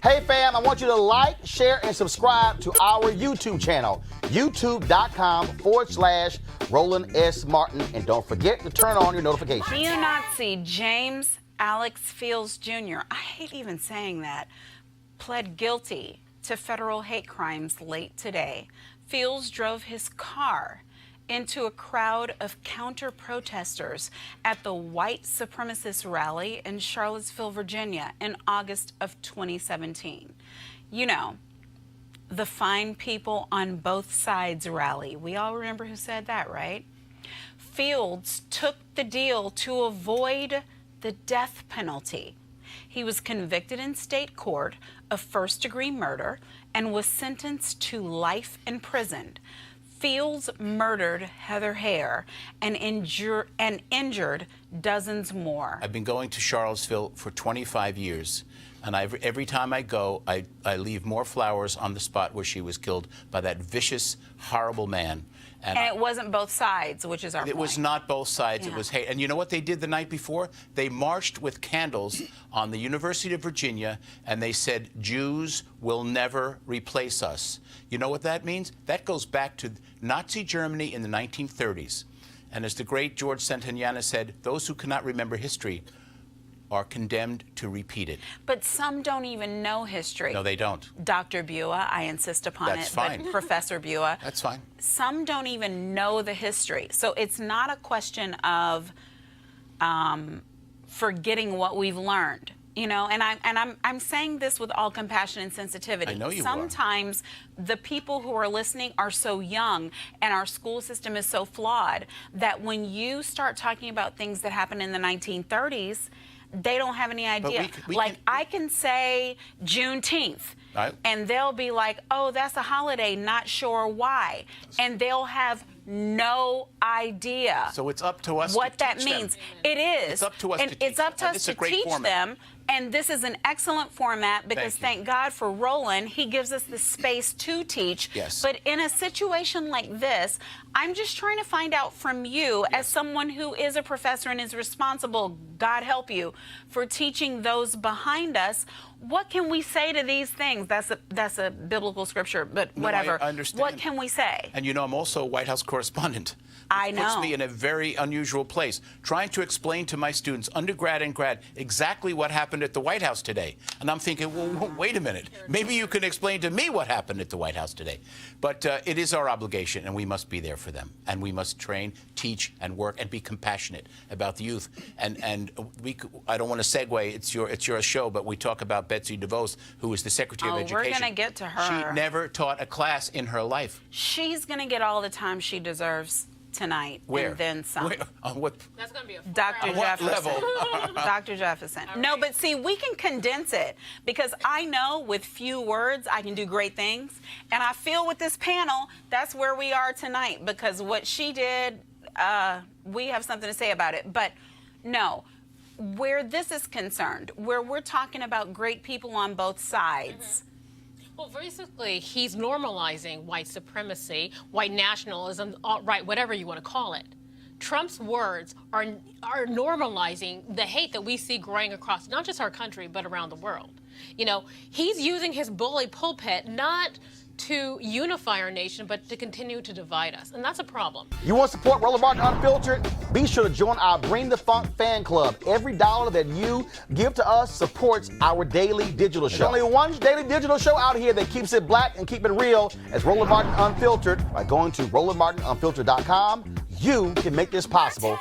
Hey fam, I want you to like, share, and subscribe to our YouTube channel, youtube.com/Roland S. Martin. And don't forget to turn on your notifications. Neo-Nazi James Alex Fields Jr., I hate even saying that, pled guilty to federal hate crimes late today. Fields drove his car into a crowd of counter-protesters at the white supremacist rally in Charlottesville, Virginia in August of 2017. You know, the fine people on both sides rally. We all remember who said that, right? Fields took the deal to avoid the death penalty. He was convicted in state court of first-degree murder and was sentenced to life in prison. Fields murdered Heather Hare and injured dozens more. I've been going to Charlottesville for 25 years, and every time I go, I leave more flowers on the spot where she was killed by that vicious, horrible man. And it wasn't both sides, which is our point. It was not both sides. Yeah. It was hate. And you know what they did the night before? They marched with candles on the University of Virginia, and they said, Jews will never replace us. You know what that means? That goes back to Nazi Germany in the 1930s. And as the great George Santayana said, those who cannot remember history are condemned to repeat it. But some don't even know history. No, they don't. Dr. Bua, I insist upon That's it, fine. but Professor Bua. That's fine. Some don't even know the history. So it's not a question of forgetting what we've learned. You know, and I'm saying this with all compassion and sensitivity. I know you Sometimes the people who are listening are so young and our school system is so flawed that when you start talking about things that happened in the 1930s, they don't have any idea. I can say Juneteenth, right, and they'll be like, oh, that's a holiday, not sure why. And they'll have no idea. So it's up to us what to that teach means. them. It is. It's up to us and to teach it's up to them. us It's to a great teach format. them. And this is an excellent format because thank God for Roland. He gives us the space to teach. Yes. But in a situation like this, I'm just trying to find out from you, as someone who is a professor and is responsible, God help you, for teaching those behind us, what can we say to these things? That's a biblical scripture, but whatever. I understand. What can we say? And you know, I'm also a White House correspondent. I know. Puts me in a very unusual place, trying to explain to my students, undergrad and grad, exactly what happened at the White House today. And I'm thinking, well, wait a minute. Maybe you can explain to me what happened at the White House today. But it is our obligation, and we must be there for them. And we must train, teach, and work, and be compassionate about the youth. And I don't want to segue. It's your show, but we talk about Betsy DeVos, who is the Secretary of Education. We're going to get to her. She never taught a class in her life. She's going to get all the time she deserves tonight. Where? And then some. Where? On what? That's going to be a Dr. Jefferson. Dr. Jefferson. Right. No, but see, we can condense it because I know with few words I can do great things. And I feel with this panel, that's where we are tonight because what she did, we have something to say about it. But no, where this is concerned, where we're talking about great people on both sides, Well, basically, he's normalizing white supremacy, white nationalism, alt-right, whatever you want to call it. Trump's words are normalizing the hate that we see growing across not just our country, but around the world. You know, he's using his bully pulpit not to unify our nation, but to continue to divide us. And that's a problem. You want to support Roland Martin Unfiltered? Be sure to join our Bring the Funk fan club. Every dollar that you give to us supports our daily digital show. There's only one daily digital show out here that keeps it black and keep it real as Roland Martin Unfiltered. By going to RolandMartinUnfiltered.com, you can make this possible.